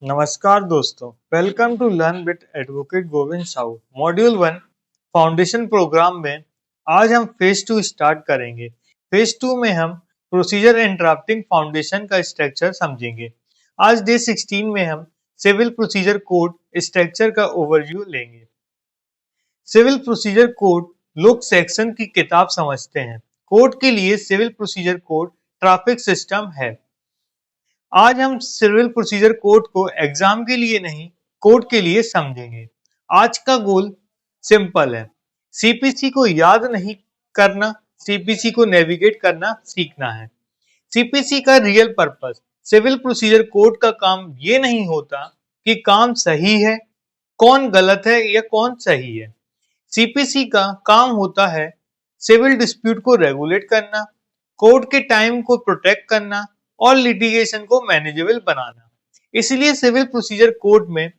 नमस्कार दोस्तों, welcome to learn with advocate Govind Sahu. Module 1 foundation programme में आज हम फेज 2 स्टार्ट करेंगे। फेज 2 में हम प्रोसीजर एंड ड्राफ्टिंग फाउंडेशन का स्ट्रक्चर समझेंगे। आज डे 16 में हम सिविल प्रोसीजर कोड स्ट्रक्चर का ओवरव्यू लेंगे। सिविल प्रोसीजर कोड लोग सेक्शन की किताब समझते हैं। कोड के लिए civil procedure code traffic system है। आज हम सिविल प्रोसीजर कोड को एग्जाम के लिए नहीं, कोड के लिए समझेंगे। आज का गोल सिंपल है, सीपीसी को याद नहीं करना, सीपीसी को नेविगेट करना सीखना है। सीपीसी का real purpose, civil procedure code का काम ये नहीं होता कि काम सही है, कौन गलत है या कौन सही है। सीपीसी का काम होता है सिविल डिस्प्यूट को रेगुलेट करना, कोर्ट के टाइम को प्रोटेक्ट करना और लिटिगेशन को मैनेजेबल बनाना। इसलिए सिविल प्रोसीजर कोड में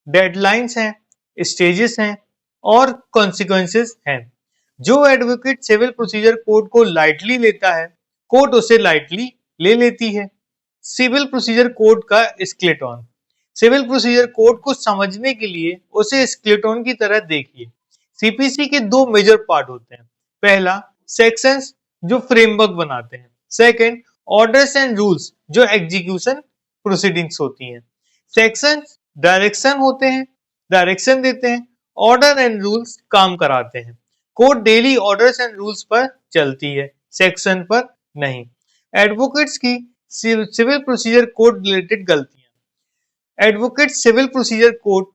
डेडलाइंस हैं, स्टेजेस हैं और कॉन्सिक्वेंसेस हैं। जो एडवोकेट सिविल प्रोसीजर कोड को लाइटली लेता है, कोर्ट उसे लाइटली ले लेती है। सिविल प्रोसीजर कोड का स्केलेटन, सिविल प्रोसीजर कोड को समझने के लिए उसे स्केलेटन की तरह देखिए। सीपीसी के दो मेजर पार्ट होते हैं। पहला सेक्शंस जो फ्रेमवर्क बनाते हैं, सेकंड ऑर्डर्स एंड रूल्स जो एग्जीक्यूशन प्रोसीडिंग्स होती हैं। सेक्शंस डायरेक्शन होते हैं, डायरेक्शन देते हैं, ऑर्डर एंड रूल्स काम कराते हैं। Court daily orders and rules पर चलती है, सेक्शन पर नहीं। एडवोकेट्स की सिविल प्रोसीजर कोड रिलेटेड गलतियां, एडवोकेट सिविल प्रोसीजर कोड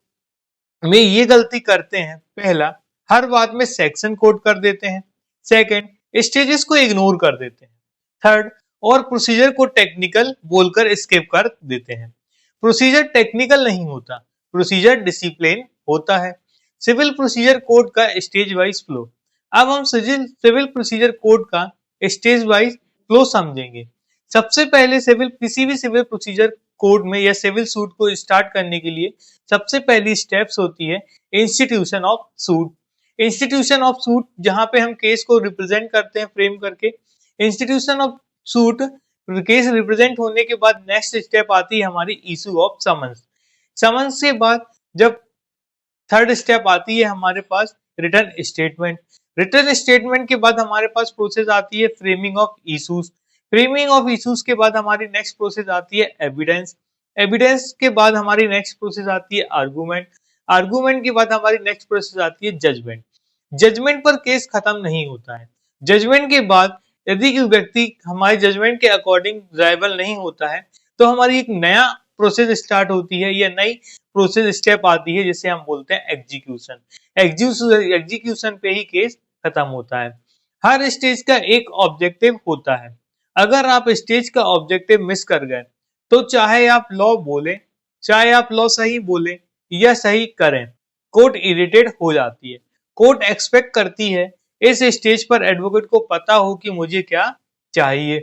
में ये गलती करते हैं। पहला, हर बात में सेक्शन कोड कर देते हैं। सेकंड, स्टेजेस को इग्नोर कर देते हैं। थर्ड, और प्रोसीजर को टेक्निकल बोलकर स्किप कर देते हैं। प्रोसीजर टेक्निकल नहीं होता, प्रोसीजर डिसिप्लिन होता है। सिविल प्रोसीजर कोड का स्टेज वाइज फ्लो, अब हम सिविल प्रोसीजर कोड का स्टेज वाइज फ्लो समझेंगे। सबसे पहले किसी भी सिविल प्रोसीजर कोड में या सिविल सूट को स्टार्ट करने के लिए सबसे पहली स्टेप्स होती है institution of suit. Institution of suit जहां पे हम केस को रिप्रेजेंट करते हैं फ्रेम करके। Institution of suit case represent होने के बाद नेक्स्ट स्टेप आती है हमारी इशू ऑफ समन्स। समन्स के बाद जब थर्ड स्टेप आती है हमारे पास रिटर्न स्टेटमेंट। रिटर्न स्टेटमेंट के बाद हमारे पास प्रोसेस आती है framing of issues. Framing of issues के बाद हमारी नेक्स्ट प्रोसेस आती है एविडेंस। एविडेंस के बाद हमारी नेक्स्ट प्रोसेस आती है आर्गूमेंट। आर्गूमेंट के बाद हमारी नेक्स्ट प्रोसेस आती है जजमेंट। जजमेंट पर केस खत्म नहीं होता है। जजमेंट के बाद यदि कोई व्यक्ति हमारे जजमेंट के अकॉर्डिंग लायबल नहीं होता है तो हमारी एक नया प्रोसेस स्टार्ट होती है या नई प्रोसेस स्टेप आती है जिसे हम बोलते हैं एग्जीक्यूशन। एग्जीक्यूशन पे ही केस खत्म होता है। हर स्टेज का एक ऑब्जेक्टिव होता है। अगर आप स्टेज का ऑब्जेक्टिव मिस कर गए तो चाहे आप लॉ बोले, चाहे आप लॉ सही बोले या सही करें, कोर्ट इरिटेट हो जाती है। कोर्ट एक्सपेक्ट करती है इस स्टेज पर एडवोकेट को पता हो कि मुझे क्या चाहिए।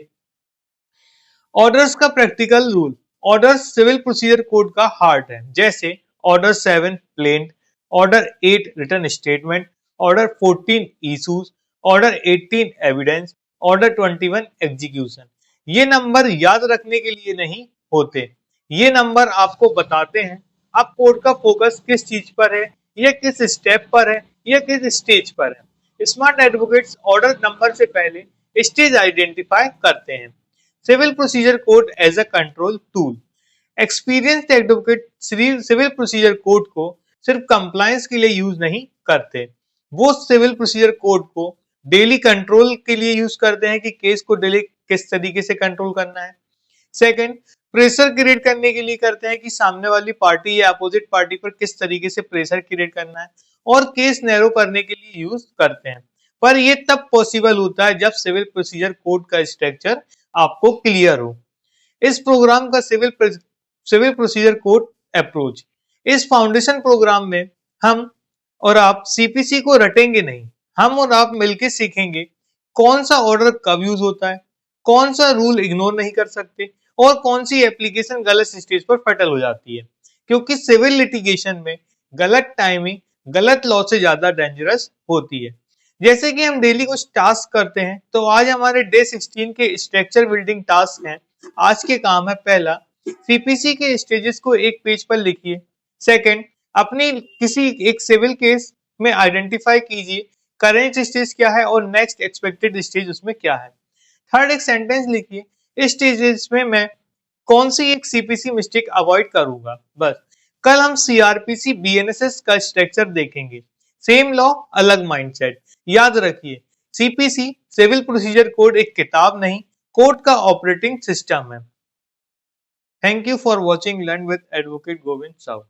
ऑर्डर्स का practical rule, orders civil procedure code का हार्ट है। जैसे order 7 plaint, order 8 written statement, order 14 issues, order 18 evidence, order 21 execution. ये नंबर याद रखने के लिए नहीं होते, ये नंबर आपको बताते हैं आप कोर्ट का फोकस किस चीज पर है या किस स्टेप पर है या किस स्टेज पर है। स्मार्ट एडवोकेट्स ऑर्डर नंबर से पहले स्टेज आइडेंटिफाई करते हैं। Civil procedure code as a control tool, experienced advocate civil procedure code को सिर्फ कंप्लायंस के लिए यूज नहीं करते, वो सिविल प्रोसीजर कोड को डेली कंट्रोल के लिए यूज करते हैं कि केस को डेली किस तरीके से कंट्रोल करना है। सेकंड, प्रेशर क्रिएट करने के लिए करते हैं कि सामने वाली पार्टी या अपोजिट पार्टी पर किस तरीके से प्रेशर क्रिएट करना है, और केस नैरो करने के लिए यूज करते हैं। पर ये तब पॉसिबल होता है जब सिविल प्रोसीजर कोड का स्ट्रक्चर आपको क्लियर हो। इस प्रोग्राम का सिविल प्रोसीजर कोड अप्रोच, इस फाउंडेशन प्रोग्राम में हम और आप सीपीसी को रटेंगे नहीं, हम और आप मिलकर सीखेंगे कौन सा ऑर्डर कब यूज होता है, कौन सा रूल इग्नोर नहीं कर सकते और कौन सी एप्लीकेशन गलत स्टेज पर फटल हो जाती है। क्योंकि सिविल लिटिगेशन में गलत टाइमिंग गलत लॉ से ज्यादा डेंजरस होती है। जैसे कि हम डेली कुछ टास्क करते हैं, तो आज हमारे डे 16 के स्ट्रक्चर बिल्डिंग टास्क हैं। आज के काम है पहला सीपीसी के स्टेजेस को एक पेज पर लिखिए। सेकंड, अपनी किसी एक सिविल केस में आइडेंटिफाई कीजिए करेंट स्टेज क्या है और नेक्स्ट एक्सपेक्टेड स्टेज उसमें क्या है। थर्ड, एक सेंटेंस लिखिए, इस स्टेजेस में मैं कौन सी एक सीपीसी मिस्टेक अवॉइड करूंगा। बस, कल हम सीआरपीसी बीएनएसएस का स्ट्रक्चर देखेंगे। सेम लॉ, अलग माइंडसेट। याद रखिए, सीपीसी सिविल प्रोसीजर कोड एक किताब नहीं, कोर्ट का ऑपरेटिंग सिस्टम है। Thank you for watching learn with advocate Govind Sahu.